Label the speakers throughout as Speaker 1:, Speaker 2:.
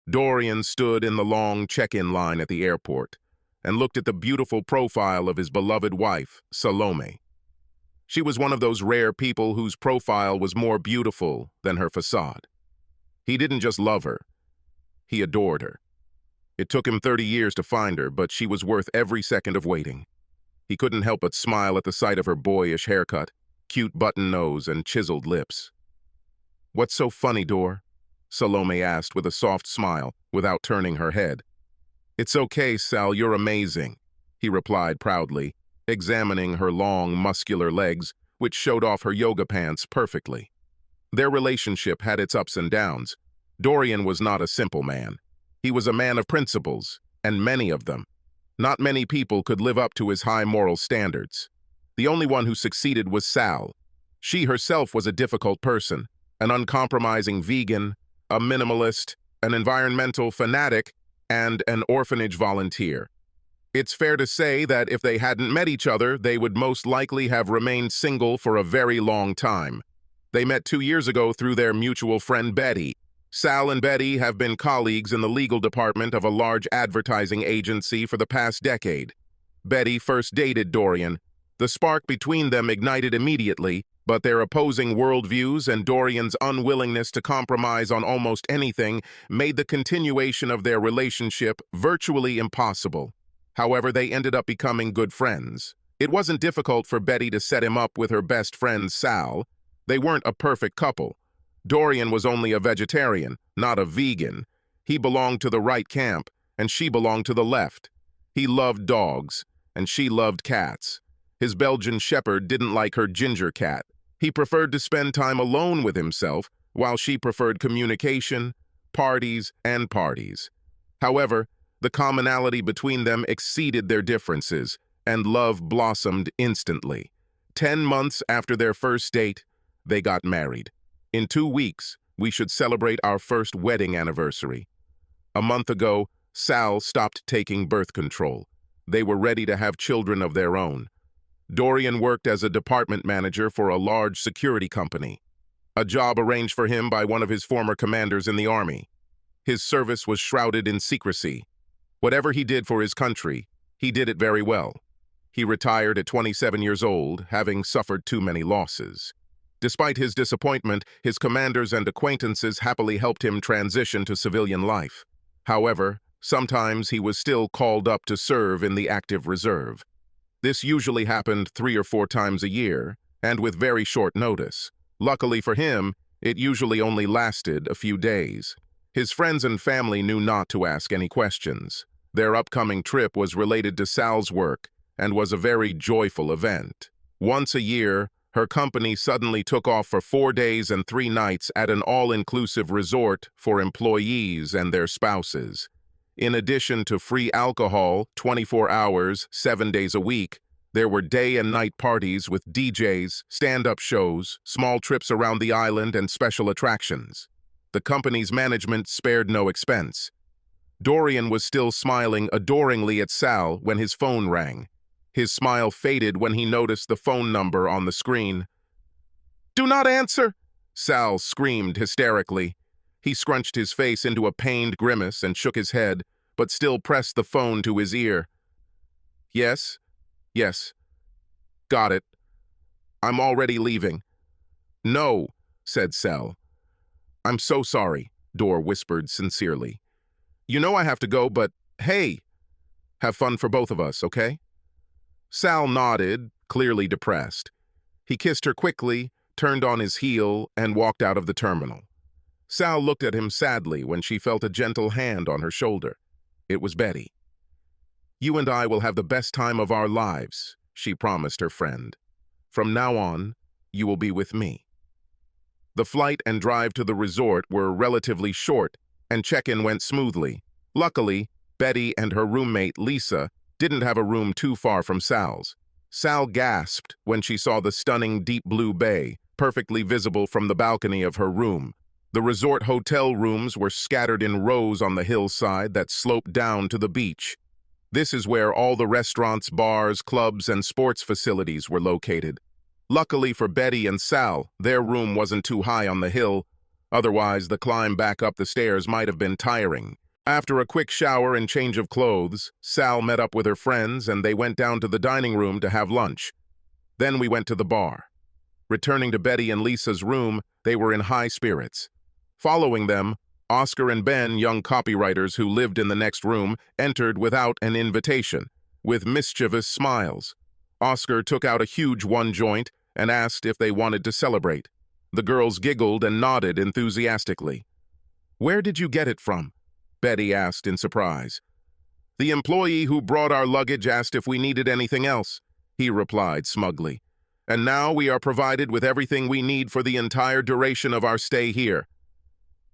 Speaker 1: Dorian stood in the long check-in line at the airport and looked at the beautiful profile of his beloved wife, Salome. She was one of those rare people whose profile was more beautiful than her facade. He didn't just love her, he adored her. It took him 30 years to find her, but she was worth every second of waiting. He couldn't help but smile at the sight of her boyish haircut, cute button nose, and chiseled lips. "What's so funny, Dor?" Salome asked with a soft smile, without turning her head. "It's okay, Sal, you're amazing," he replied proudly, examining her long, muscular legs, which showed off her yoga pants perfectly. Their relationship had its ups and downs. Dorian was not a simple man. He was a man of principles, and many of them. Not many people could live up to his high moral standards. The only one who succeeded was Sal. She herself was a difficult person, an uncompromising vegan, a minimalist, an environmental fanatic, and an orphanage volunteer. It's fair to say that if they hadn't met each other, they would most likely have remained single for a very long time. They met 2 years ago through their mutual friend Betty. Sal and Betty have been colleagues in the legal department of a large advertising agency for the past decade. Betty first dated Dorian. The spark between them ignited immediately, but their opposing worldviews and Dorian's unwillingness to compromise on almost anything made the continuation of their relationship virtually impossible. However, they ended up becoming good friends. It wasn't difficult for Betty to set him up with her best friend, Sal. They weren't a perfect couple. Dorian was only a vegetarian, not a vegan. He belonged to the right camp, and she belonged to the left. He loved dogs, and she loved cats. His Belgian shepherd didn't like her ginger cat. He preferred to spend time alone with himself, while she preferred communication, parties, and parties. However, the commonality between them exceeded their differences, and love blossomed instantly. 10 months after their first date, they got married. In 2 weeks, we should celebrate our first wedding anniversary. A month ago, Sal stopped taking birth control. They were ready to have children of their own. Dorian worked as a department manager for a large security company, a job arranged for him by one of his former commanders in the army. His service was shrouded in secrecy. Whatever he did for his country, he did it very well. He retired at 27 years old, having suffered too many losses. Despite his disappointment, his commanders and acquaintances happily helped him transition to civilian life. However, sometimes he was still called up to serve in the active reserve. This usually happened 3 or 4 times a year, and with very short notice. Luckily for him, it usually only lasted a few days. His friends and family knew not to ask any questions. Their upcoming trip was related to Sal's work and was a very joyful event. Once a year, her company suddenly took off for 4 days and 3 nights at an all-inclusive resort for employees and their spouses. In addition to free alcohol, 24 hours, 7 days a week, there were day and night parties with DJs, stand-up shows, small trips around the island, and special attractions. The company's management spared no expense. Dorian was still smiling adoringly at Sal when his phone rang. His smile faded when he noticed the phone number on the screen. "Do not answer!" Sal screamed hysterically. He scrunched his face into a pained grimace and shook his head, but still pressed the phone to his ear. "Yes, yes. Got it. I'm already leaving." "No," said Sal. "I'm so sorry," Dor whispered sincerely. "You know I have to go, but hey, have fun for both of us, okay?" Sal nodded, clearly depressed. He kissed her quickly, turned on his heel, and walked out of the terminal. Sal looked at him sadly when she felt a gentle hand on her shoulder. It was Betty. "You and I will have the best time of our lives," she promised her friend. "From now on, you will be with me." The flight and drive to the resort were relatively short, and check-in went smoothly. Luckily, Betty and her roommate, Lisa, didn't have a room too far from Sal's. Sal gasped when she saw the stunning deep blue bay, perfectly visible from the balcony of her room. The resort hotel rooms were scattered in rows on the hillside that sloped down to the beach. This is where all the restaurants, bars, clubs, and sports facilities were located. Luckily for Betty and Sal, their room wasn't too high on the hill. Otherwise, the climb back up the stairs might have been tiring. After a quick shower and change of clothes, Sal met up with her friends and they went down to the dining room to have lunch. Then we went to the bar. Returning to Betty and Lisa's room, they were in high spirits. Following them, Oscar and Ben, young copywriters who lived in the next room, entered without an invitation, with mischievous smiles. Oscar took out a huge one joint and asked if they wanted to celebrate. The girls giggled and nodded enthusiastically. "Where did you get it from?" Betty asked in surprise. "The employee who brought our luggage asked if we needed anything else," he replied smugly. "And now we are provided with everything we need for the entire duration of our stay here."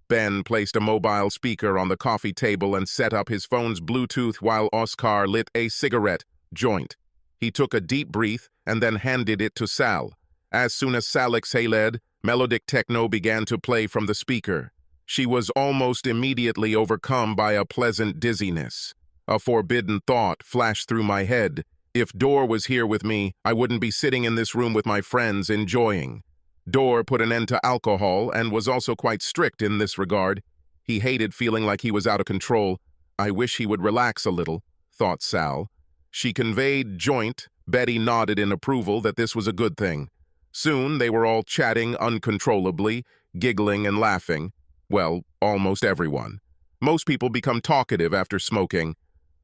Speaker 1: Ben placed a mobile speaker on the coffee table and set up his phone's Bluetooth while Oscar lit a cigarette joint. He took a deep breath and then handed it to Sal. As soon as Sal exhaled, melodic techno began to play from the speaker. She was almost immediately overcome by a pleasant dizziness. A forbidden thought flashed through my head. If Dor was here with me, I wouldn't be sitting in this room with my friends enjoying. Dor put an end to alcohol and was also quite strict in this regard. He hated feeling like he was out of control. I wish he would relax a little, thought Sal. She conveyed joint. Betty nodded in approval that this was a good thing. Soon they were all chatting uncontrollably, giggling and laughing. Well, almost everyone. Most people become talkative after smoking,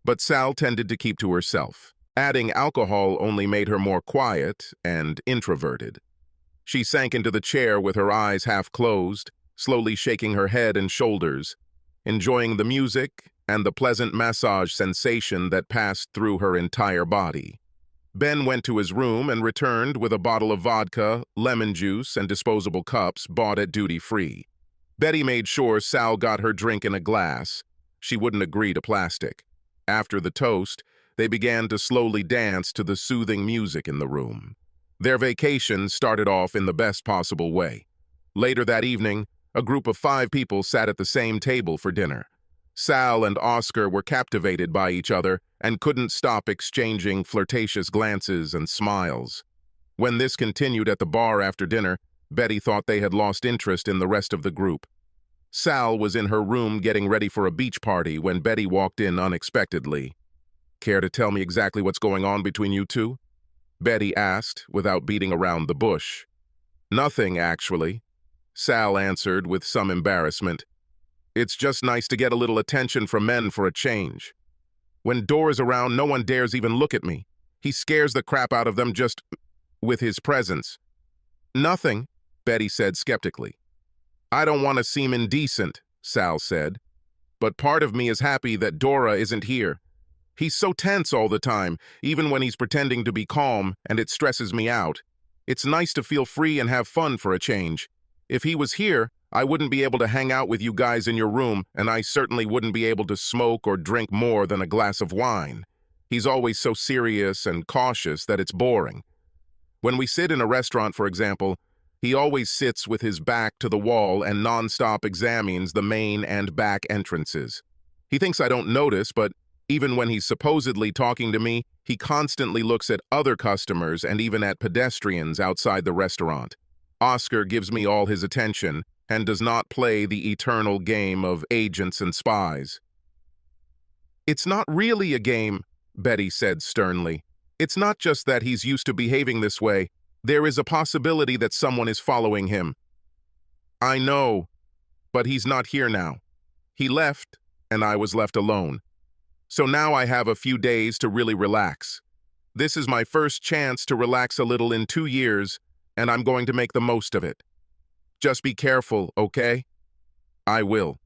Speaker 1: but Sal tended to keep to herself. Adding alcohol only made her more quiet and introverted. She sank into the chair with her eyes half closed, slowly shaking her head and shoulders, enjoying the music and the pleasant massage sensation that passed through her entire body. Ben went to his room and returned with a bottle of vodka, lemon juice, and disposable cups bought at duty-free. Betty made sure Sal got her drink in a glass. She wouldn't agree to plastic. After the toast, they began to slowly dance to the soothing music in the room. Their vacation started off in the best possible way. Later that evening, a group of 5 people sat at the same table for dinner. Sal and Oscar were captivated by each other and couldn't stop exchanging flirtatious glances and smiles. When this continued at the bar after dinner, Betty thought they had lost interest in the rest of the group. Sal was in her room getting ready for a beach party when Betty walked in unexpectedly. "Care to tell me exactly what's going on between you two?" Betty asked, without beating around the bush. "Nothing, actually," Sal answered with some embarrassment. "It's just nice to get a little attention from men for a change. When Dor is around, no one dares even look at me. He scares the crap out of them just with his presence." "Nothing," Betty said skeptically. "I don't want to seem indecent," Sal said, "but part of me is happy that Dora isn't here. He's so tense all the time, even when he's pretending to be calm, and it stresses me out. It's nice to feel free and have fun for a change. If he was here, I wouldn't be able to hang out with you guys in your room, and I certainly wouldn't be able to smoke or drink more than a glass of wine. He's always so serious and cautious that it's boring. When we sit in a restaurant, for example, he always sits with his back to the wall and nonstop examines the main and back entrances. He thinks I don't notice, but even when he's supposedly talking to me, he constantly looks at other customers and even at pedestrians outside the restaurant. Oscar gives me all his attention and does not play the eternal game of agents and spies." "It's not really a game," Betty said sternly. "It's not just that he's used to behaving this way. There is a possibility that someone is following him." "I know, but he's not here now. He left, and I was left alone. So now I have a few days to really relax. This is my first chance to relax a little in 2 years, and I'm going to make the most of it. Just be careful, okay?" "I will."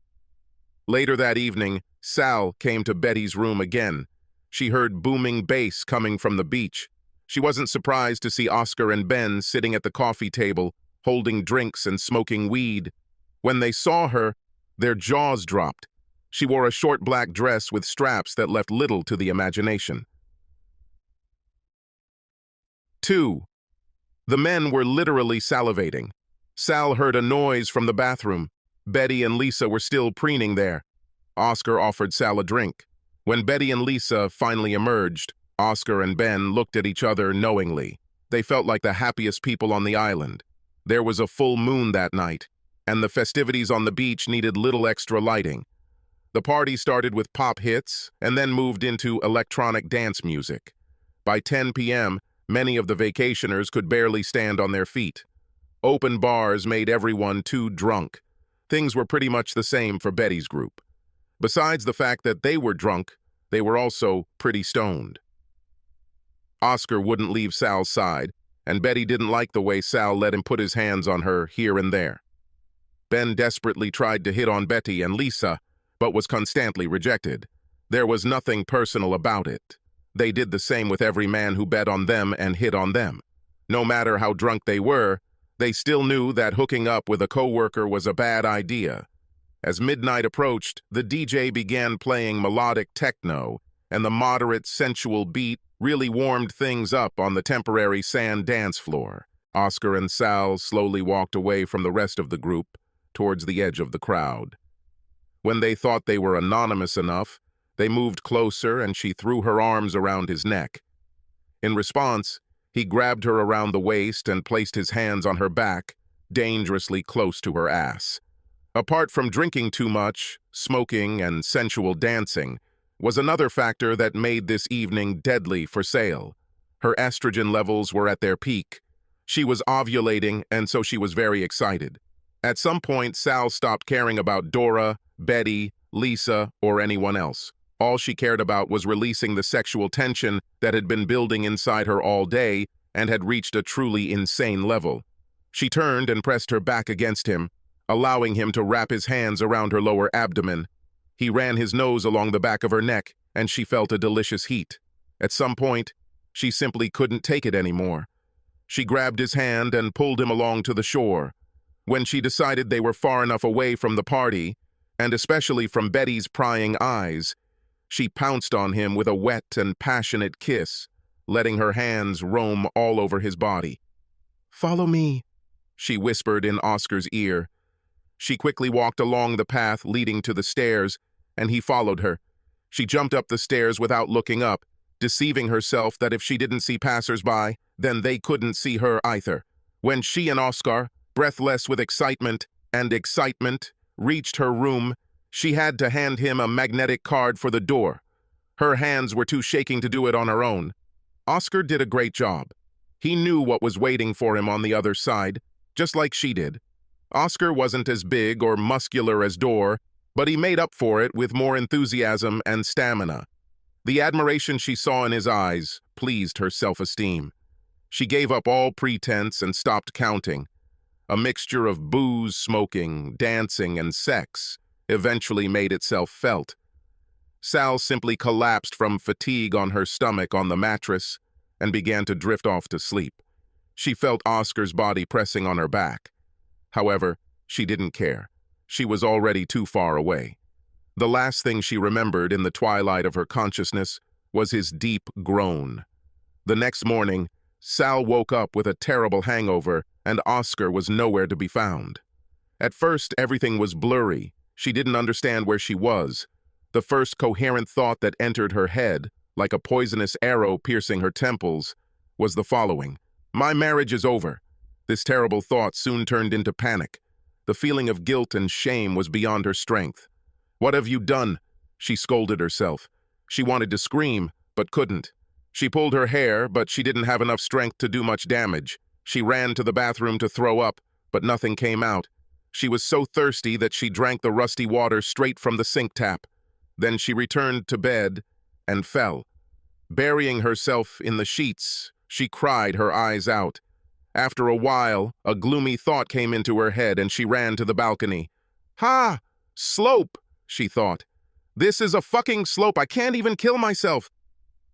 Speaker 1: Later that evening, Sal came to Betty's room again. She heard booming bass coming from the beach. She wasn't surprised to see Oscar and Ben sitting at the coffee table, holding drinks and smoking weed. When they saw her, their jaws dropped. She wore a short black dress with straps that left little to the imagination. 2. The men were literally salivating. Sal heard a noise from the bathroom. Betty and Lisa were still preening there. Oscar offered Sal a drink. When Betty and Lisa finally emerged, Oscar and Ben looked at each other knowingly. They felt like the happiest people on the island. There was a full moon that night. and the festivities on the beach needed little extra lighting. The party started with pop hits and then moved into electronic dance music. By 10 p.m., many of the vacationers could barely stand on their feet. Open bars made everyone too drunk. Things were pretty much the same for Betty's group. Besides the fact that they were drunk, they were also pretty stoned. Oscar wouldn't leave Sal's side, and Betty didn't like the way Sal let him put his hands on her here and there. Ben desperately tried to hit on Betty and Lisa, but was constantly rejected. There was nothing personal about it. They did the same with every man who bet on them and hit on them. No matter how drunk they were, they still knew that hooking up with a coworker was a bad idea. As midnight approached, the DJ began playing melodic techno, and the moderate, sensual beat really warmed things up on the temporary sand dance floor. Oscar and Sal slowly walked away from the rest of the group towards the edge of the crowd. When they thought they were anonymous enough, they moved closer and she threw her arms around his neck. In response, he grabbed her around the waist and placed his hands on her back, dangerously close to her ass. Apart from drinking too much, smoking, and sensual dancing was another factor that made this evening deadly for Sal. Her estrogen levels were at their peak. She was ovulating, and so she was very excited. At some point, Sal stopped caring about Dora, Betty, Lisa, or anyone else. All she cared about was releasing the sexual tension that had been building inside her all day and had reached a truly insane level. She turned and pressed her back against him, allowing him to wrap his hands around her lower abdomen. He ran his nose along the back of her neck, and she felt a delicious heat. At some point, she simply couldn't take it anymore. She grabbed his hand and pulled him along to the shore. When she decided they were far enough away from the party, and especially from Betty's prying eyes, she pounced on him with a wet and passionate kiss, letting her hands roam all over his body. "Follow me," she whispered in Oscar's ear. She quickly walked along the path leading to the stairs, and he followed her. She jumped up the stairs without looking up, deceiving herself that if she didn't see passers-by, then they couldn't see her either. When she and Oscar, breathless with excitement, reached her room, she had to hand him a magnetic card for the door. Her hands were too shaking to do it on her own. Oscar did a great job. He knew what was waiting for him on the other side, just like she did. Oscar wasn't as big or muscular as Dor, but he made up for it with more enthusiasm and stamina. The admiration she saw in his eyes pleased her self-esteem. She gave up all pretense and stopped counting. A mixture of booze, smoking, dancing, and sex eventually made itself felt. Sal simply collapsed from fatigue on her stomach on the mattress and began to drift off to sleep. She felt Oscar's body pressing on her back. However, she didn't care. She was already too far away. The last thing she remembered in the twilight of her consciousness was his deep groan. The next morning, Sal woke up with a terrible hangover, and Oscar was nowhere to be found. At first, everything was blurry. She didn't understand where she was. The first coherent thought that entered her head, like a poisonous arrow piercing her temples, was the following: "My marriage is over." This terrible thought soon turned into panic. The feeling of guilt and shame was beyond her strength. "What have you done?" she scolded herself. She wanted to scream, but couldn't. She pulled her hair, but she didn't have enough strength to do much damage. She ran to the bathroom to throw up, but nothing came out. She was so thirsty that she drank the rusty water straight from the sink tap. Then she returned to bed and fell. Burying herself in the sheets, she cried her eyes out. After a while, a gloomy thought came into her head and she ran to the balcony. "Ha! Slope!" she thought. "This is a fucking slope. I can't even kill myself."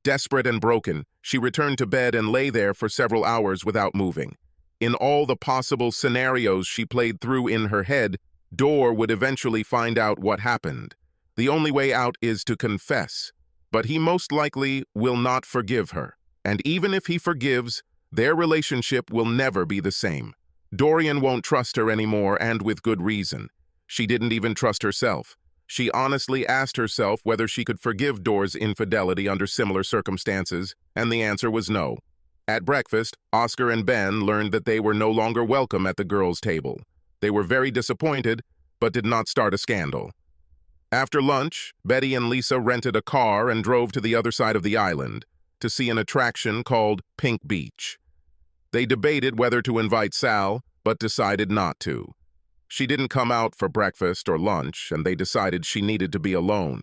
Speaker 1: Desperate and broken, she returned to bed and lay there for several hours without moving. In all the possible scenarios she played through in her head, Dor would eventually find out what happened. The only way out is to confess, but he most likely will not forgive her. And even if he forgives, their relationship will never be the same. Dorian won't trust her anymore, and with good reason. She didn't even trust herself. She honestly asked herself whether she could forgive Dor's infidelity under similar circumstances, and the answer was no. At breakfast, Oscar and Ben learned that they were no longer welcome at the girls' table. They were very disappointed, but did not start a scandal. After lunch, Betty and Lisa rented a car and drove to the other side of the island to see an attraction called Pink Beach. They debated whether to invite Sal, but decided not to. She didn't come out for breakfast or lunch, and they decided she needed to be alone.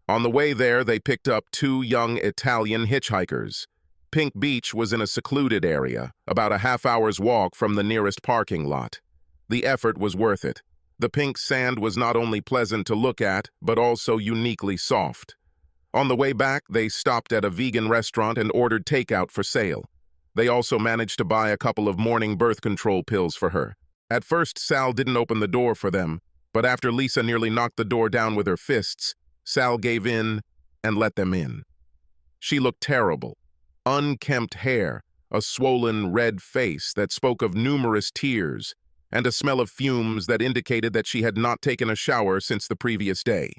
Speaker 1: On the way there, they picked up two young Italian hitchhikers. Pink Beach was in a secluded area, about a half-hour's walk from the nearest parking lot. The effort was worth it. The pink sand was not only pleasant to look at, but also uniquely soft. On the way back, they stopped at a vegan restaurant and ordered takeout for Sal. They also managed to buy a couple of morning birth control pills for her. At first, Sal didn't open the door for them, but after Lisa nearly knocked the door down with her fists, Sal gave in and let them in. She looked terrible. Unkempt hair, a swollen red face that spoke of numerous tears, and a smell of fumes that indicated that she had not taken a shower since the previous day.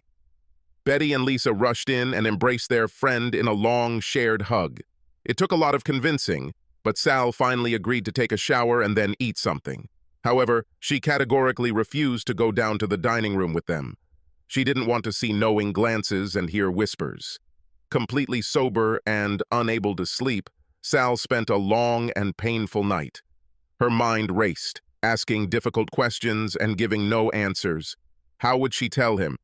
Speaker 1: Betty and Lisa rushed in and embraced their friend in a long, shared hug. It took a lot of convincing, but Sal finally agreed to take a shower and then eat something. However, she categorically refused to go down to the dining room with them. She didn't want to see knowing glances and hear whispers. Completely sober and unable to sleep, Sal spent a long and painful night. Her mind raced, asking difficult questions and giving no answers. How would she tell him?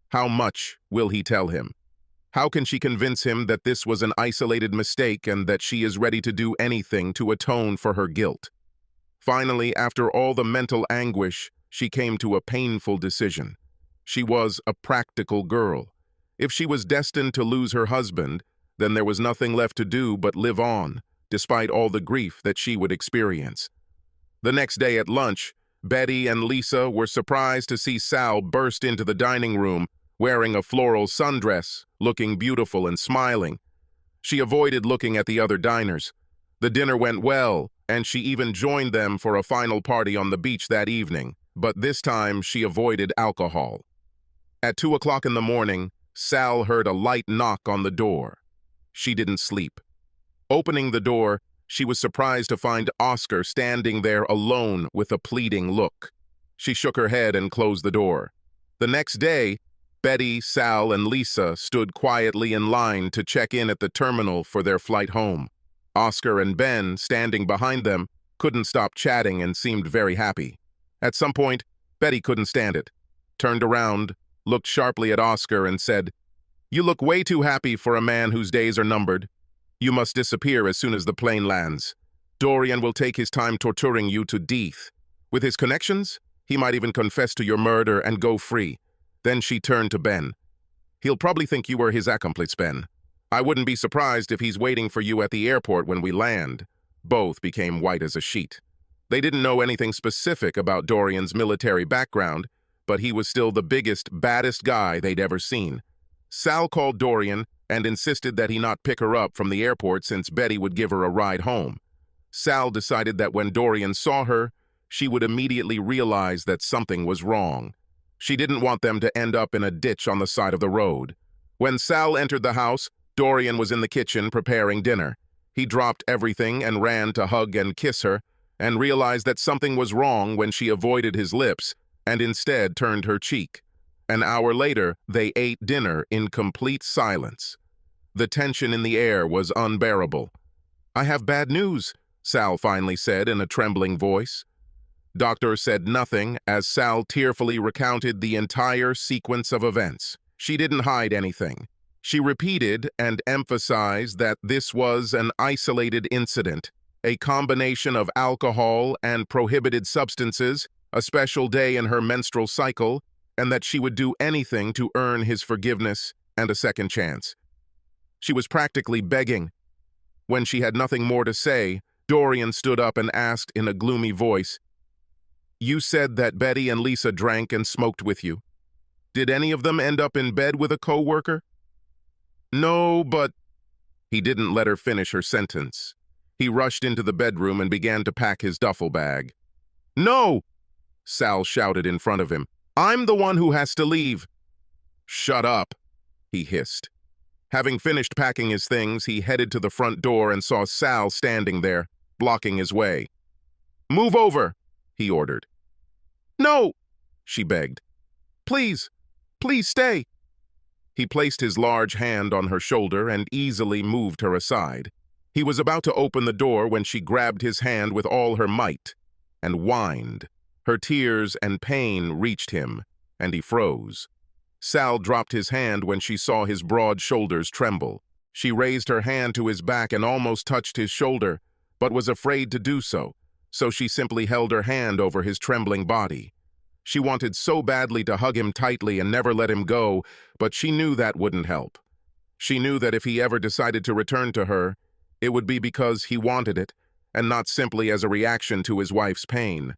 Speaker 1: How much will he tell him? How can she convince him that this was an isolated mistake and that she is ready to do anything to atone for her guilt? Finally, after all the mental anguish, she came to a painful decision. She was a practical girl. If she was destined to lose her husband, then there was nothing left to do but live on, despite all the grief that she would experience. The next day at lunch, Betty and Lisa were surprised to see Sal burst into the dining room wearing a floral sundress, looking beautiful and smiling. She avoided looking at the other diners. The dinner went well, and she even joined them for a final party on the beach that evening, but this time she avoided alcohol. At 2 o'clock in the morning, Sal heard a light knock on the door. She didn't sleep. Opening the door, she was surprised to find Oscar standing there alone with a pleading look. She shook her head and closed the door. The next day, Betty, Sal, and Lisa stood quietly in line to check in at the terminal for their flight home. Oscar and Ben, standing behind them, couldn't stop chatting and seemed very happy. At some point, Betty couldn't stand it, turned around, looked sharply at Oscar and said, "You look way too happy for a man whose days are numbered. You must disappear as soon as the plane lands. Dorian will take his time torturing you to death. With his connections, he might even confess to your murder and go free." Then she turned to Ben. "He'll probably think you were his accomplice, Ben. I wouldn't be surprised if he's waiting for you at the airport when we land." Both became white as a sheet. They didn't know anything specific about Dorian's military background, but he was still the biggest, baddest guy they'd ever seen. Sal called Dorian and insisted that he not pick her up from the airport since Betty would give her a ride home. Sal decided that when Dorian saw her, she would immediately realize that something was wrong. She didn't want them to end up in a ditch on the side of the road. When Sal entered the house, Dorian was in the kitchen preparing dinner. He dropped everything and ran to hug and kiss her, and realized that something was wrong when she avoided his lips and instead turned her cheek. An hour later, they ate dinner in complete silence. The tension in the air was unbearable. "I have bad news," Sal finally said in a trembling voice. Doctor said nothing as Sal tearfully recounted the entire sequence of events. She didn't hide anything. She repeated and emphasized that this was an isolated incident, a combination of alcohol and prohibited substances, a special day in her menstrual cycle, and that she would do anything to earn his forgiveness and a second chance. She was practically begging. When she had nothing more to say, Dorian stood up and asked in a gloomy voice, "You said that Betty and Lisa drank and smoked with you. Did any of them end up in bed with a co-worker?" "No, but—" He didn't let her finish her sentence. He rushed into the bedroom and began to pack his duffel bag. "No!" Sal shouted in front of him. "I'm the one who has to leave." "Shut up," he hissed. Having finished packing his things, he headed to the front door and saw Sal standing there, blocking his way. "Move over," he ordered. No, she begged. Please, please stay. He placed his large hand on her shoulder and easily moved her aside. He was about to open the door when she grabbed his hand with all her might and whined. Her tears and pain reached him, and he froze. Sal dropped his hand when she saw his broad shoulders tremble. She raised her hand to his back and almost touched his shoulder, but was afraid to do so, so she simply held her hand over his trembling body. She wanted so badly to hug him tightly and never let him go, but she knew that wouldn't help. She knew that if he ever decided to return to her, it would be because he wanted it, and not simply as a reaction to his wife's pain.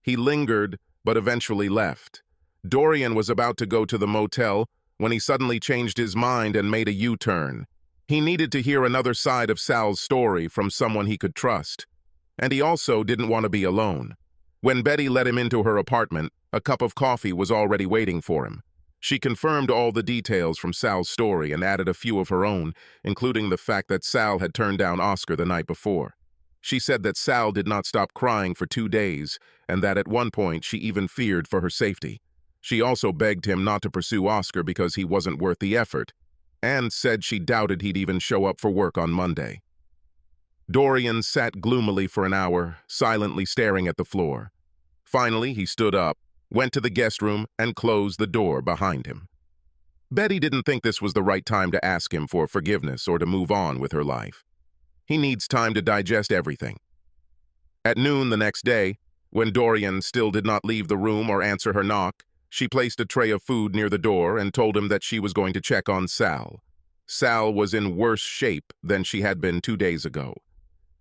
Speaker 1: He lingered, but eventually left. Dorian was about to go to the motel when he suddenly changed his mind and made a U-turn. He needed to hear another side of Sal's story from someone he could trust. And he also didn't want to be alone. When Betty let him into her apartment, a cup of coffee was already waiting for him. She confirmed all the details from Sal's story and added a few of her own, including the fact that Sal had turned down Oscar the night before. She said that Sal did not stop crying for 2 days, and that at one point she even feared for her safety. She also begged him not to pursue Oscar because he wasn't worth the effort, and said she doubted he'd even show up for work on Monday. Dorian sat gloomily for an hour, silently staring at the floor. Finally, he stood up, went to the guest room, and closed the door behind him. Betty didn't think this was the right time to ask him for forgiveness or to move on with her life. He needs time to digest everything. At noon the next day, when Dorian still did not leave the room or answer her knock, she placed a tray of food near the door and told him that she was going to check on Sal. Sal was in worse shape than she had been 2 days ago.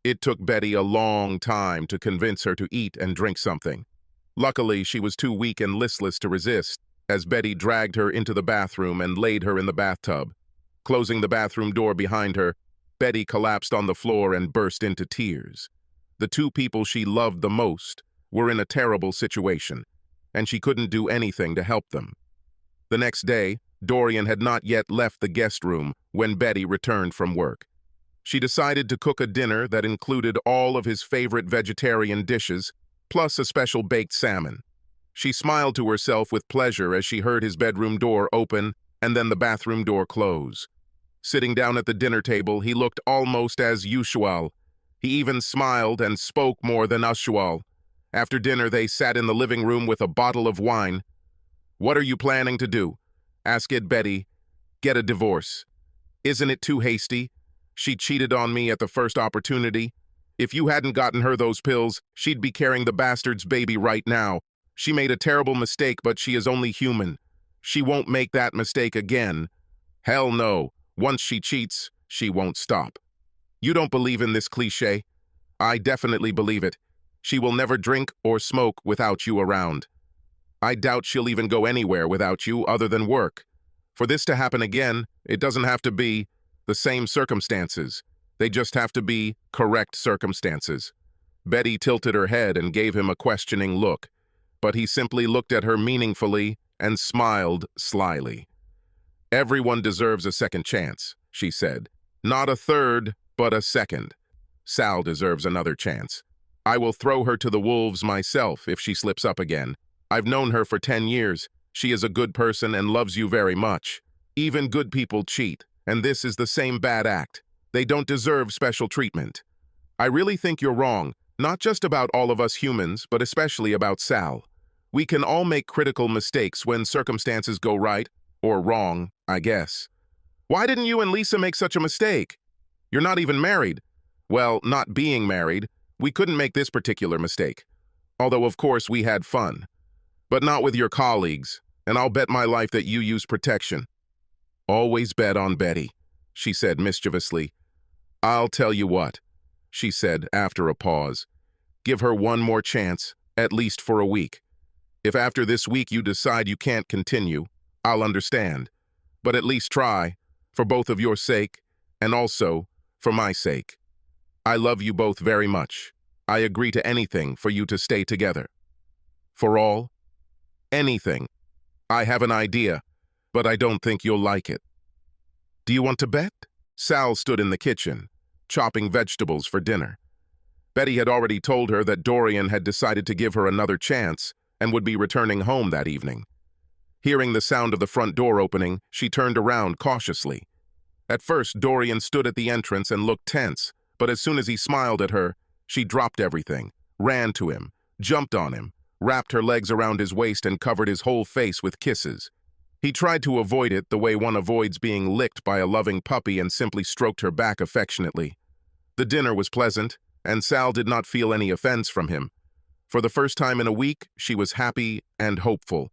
Speaker 1: It took Betty a long time to convince her to eat and drink something. Luckily, she was too weak and listless to resist, as Betty dragged her into the bathroom and laid her in the bathtub. Closing the bathroom door behind her, Betty collapsed on the floor and burst into tears. The two people she loved the most were in a terrible situation, and she couldn't do anything to help them. The next day, Dorian had not yet left the guest room when Betty returned from work. She decided to cook a dinner that included all of his favorite vegetarian dishes, plus a special baked salmon. She smiled to herself with pleasure as she heard his bedroom door open and then the bathroom door close. Sitting down at the dinner table, he looked almost as usual. He even smiled and spoke more than usual. After dinner, they sat in the living room with a bottle of wine. "What are you planning to do?" asked Betty. "Get a divorce. Isn't it too hasty? She cheated on me at the first opportunity. If you hadn't gotten her those pills, she'd be carrying the bastard's baby right now. She made a terrible mistake, but she is only human. She won't make that mistake again. Hell no. Once she cheats, she won't stop. You don't believe in this cliché? I definitely believe it. She will never drink or smoke without you around. I doubt she'll even go anywhere without you other than work. For this to happen again, it doesn't have to be the same circumstances. They just have to be correct circumstances." Betty tilted her head and gave him a questioning look, but he simply looked at her meaningfully and smiled slyly. "Everyone deserves a second chance," she said. "Not a third, but a second. Sal deserves another chance. I will throw her to the wolves myself if she slips up again. I've known her for 10 years. She is a good person and loves you very much. Even good people cheat, and this is the same bad act. They don't deserve special treatment. I really think you're wrong, not just about all of us humans, but especially about Sal. We can all make critical mistakes when circumstances go right, or wrong, I guess. Why didn't you and Lisa make such a mistake? You're not even married. Well, not being married, we couldn't make this particular mistake. Although, of course, we had fun. But not with your colleagues, and I'll bet my life that you use protection." "Always bet on Betty," she said mischievously. "I'll tell you what," she said after a pause. "Give her one more chance, at least for a week. If after this week you decide you can't continue, I'll understand. But at least try, for both of your sake, and also for my sake. I love you both very much. I agree to anything for you to stay together. For all? Anything. I have an idea, but I don't think you'll like it. Do you want to bet?" Sal stood in the kitchen, chopping vegetables for dinner. Betty had already told her that Dorian had decided to give her another chance, and would be returning home that evening. Hearing the sound of the front door opening, she turned around cautiously. At first, Dorian stood at the entrance and looked tense, but as soon as he smiled at her, she dropped everything, ran to him, jumped on him, wrapped her legs around his waist and covered his whole face with kisses. He tried to avoid it the way one avoids being licked by a loving puppy and simply stroked her back affectionately. The dinner was pleasant, and Sal did not feel any offense from him. For the first time in a week, she was happy and hopeful.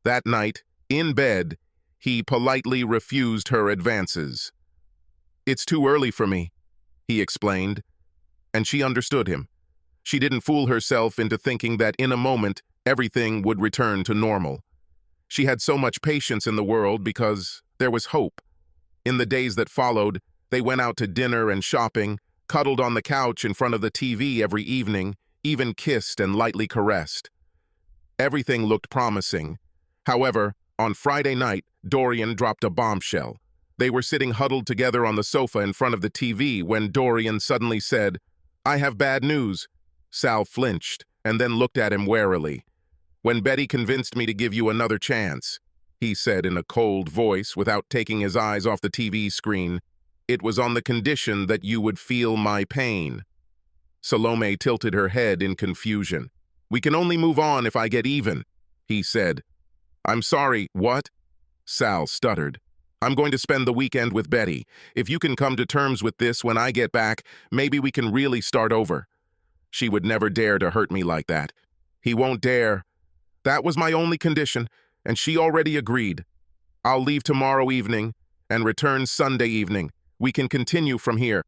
Speaker 1: That night, in bed, he politely refused her advances. "It's too early for me," he explained, and she understood him. She didn't fool herself into thinking that in a moment, everything would return to normal. She had so much patience in the world because there was hope. In the days that followed, they went out to dinner and shopping, cuddled on the couch in front of the TV every evening, even kissed and lightly caressed. Everything looked promising. However, on Friday night, Dorian dropped a bombshell. They were sitting huddled together on the sofa in front of the TV when Dorian suddenly said, "I have bad news." Sal flinched and then looked at him warily. "When Betty convinced me to give you another chance," he said in a cold voice without taking his eyes off the TV screen, "it was on the condition that you would feel my pain." Salome tilted her head in confusion. "We can only move on if I get even," he said. "I'm sorry, what?" Sal stuttered. "I'm going to spend the weekend with Betty. If you can come to terms with this when I get back, maybe we can really start over." "She would never dare to hurt me like that." "He won't dare. That was my only condition, and she already agreed. I'll leave tomorrow evening and return Sunday evening. We can continue from here."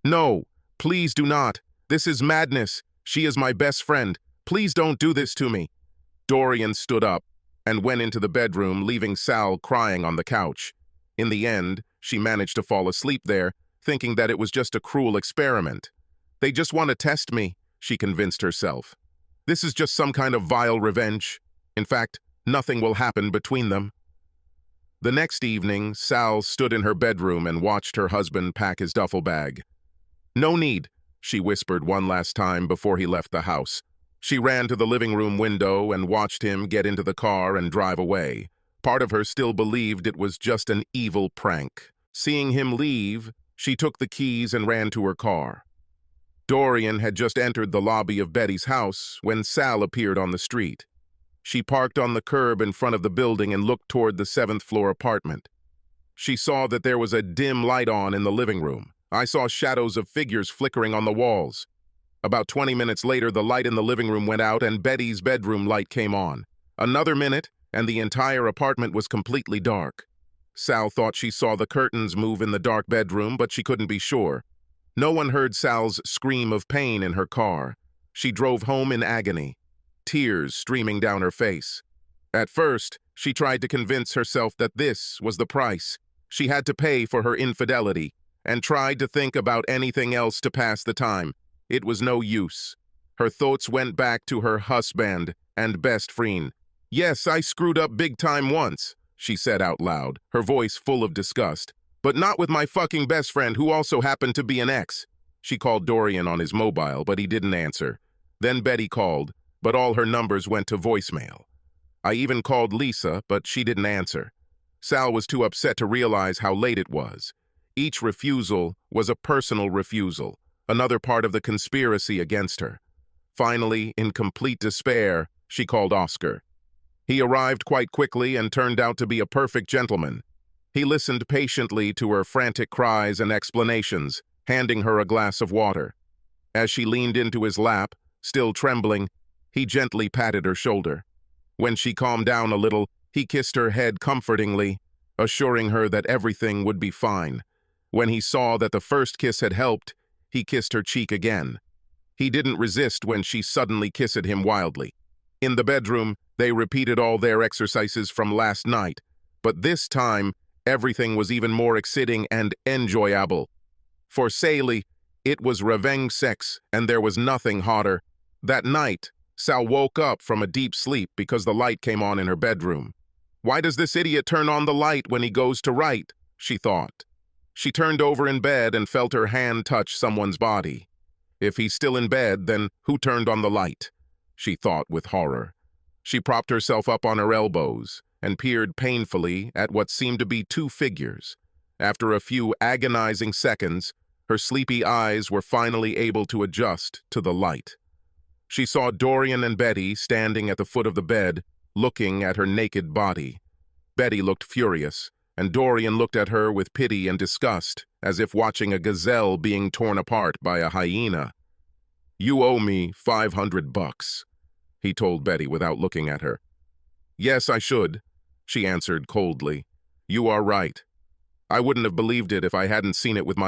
Speaker 1: "No, please do not. This is madness. She is my best friend. Please don't do this to me." Dorian stood up and went into the bedroom, leaving Sal crying on the couch. In the end, she managed to fall asleep there, thinking that it was just a cruel experiment. "They just want to test me," she convinced herself. "This is just some kind of vile revenge. In fact, nothing will happen between them." The next evening, Sal stood in her bedroom and watched her husband pack his duffel bag. "No need," she whispered one last time before he left the house. She ran to the living room window and watched him get into the car and drive away. Part of her still believed it was just an evil prank. Seeing him leave, she took the keys and ran to her car. Dorian had just entered the lobby of Betty's house when Sal appeared on the street. She parked on the curb in front of the building and looked toward the 7th-floor apartment. She saw that there was a dim light on in the living room. "I saw shadows of figures flickering on the walls." About 20 minutes later, the light in the living room went out and Betty's bedroom light came on. Another minute, and the entire apartment was completely dark. Sal thought she saw the curtains move in the dark bedroom, but she couldn't be sure. No one heard Sal's scream of pain in her car. She drove home in agony, tears streaming down her face. At first, she tried to convince herself that this was the price she had to pay for her infidelity, and tried to think about anything else to pass the time. It was no use. Her thoughts went back to her husband and best friend. "Yes, I screwed up big time once," she said out loud, her voice full of disgust. "But not with my fucking best friend who also happened to be an ex." She called Dorian on his mobile, but he didn't answer. Then Betty called, but all her numbers went to voicemail. I even called Lisa, but she didn't answer. Sal was too upset to realize how late it was. Each refusal was a personal refusal, another part of the conspiracy against her. Finally, in complete despair, she called Oscar. He arrived quite quickly and turned out to be a perfect gentleman. He listened patiently to her frantic cries and explanations, handing her a glass of water. As she leaned into his lap, still trembling, he gently patted her shoulder. When she calmed down a little, he kissed her head comfortingly, assuring her that everything would be fine. When he saw that the first kiss had helped, he kissed her cheek again. He didn't resist when she suddenly kissed him wildly. In the bedroom, they repeated all their exercises from last night, but this time, everything was even more exciting and enjoyable. For Sally, it was revenge sex, and there was nothing hotter. That night, Sal woke up from a deep sleep because the light came on in her bedroom. "Why does this idiot turn on the light when he goes to write?" she thought. She turned over in bed and felt her hand touch someone's body. If he's still in bed, then who turned on the light? She thought with horror. She propped herself up on her elbows and peered painfully at what seemed to be two figures. After a few agonizing seconds, her sleepy eyes were finally able to adjust to the light. She saw Dorian and Betty standing at the foot of the bed, looking at her naked body. Betty looked furious, and Dorian looked at her with pity and disgust, as if watching a gazelle being torn apart by a hyena. "You owe me $500, he told Betty without looking at her. "Yes, I should," she answered coldly. "You are right. I wouldn't have believed it if I hadn't seen it with my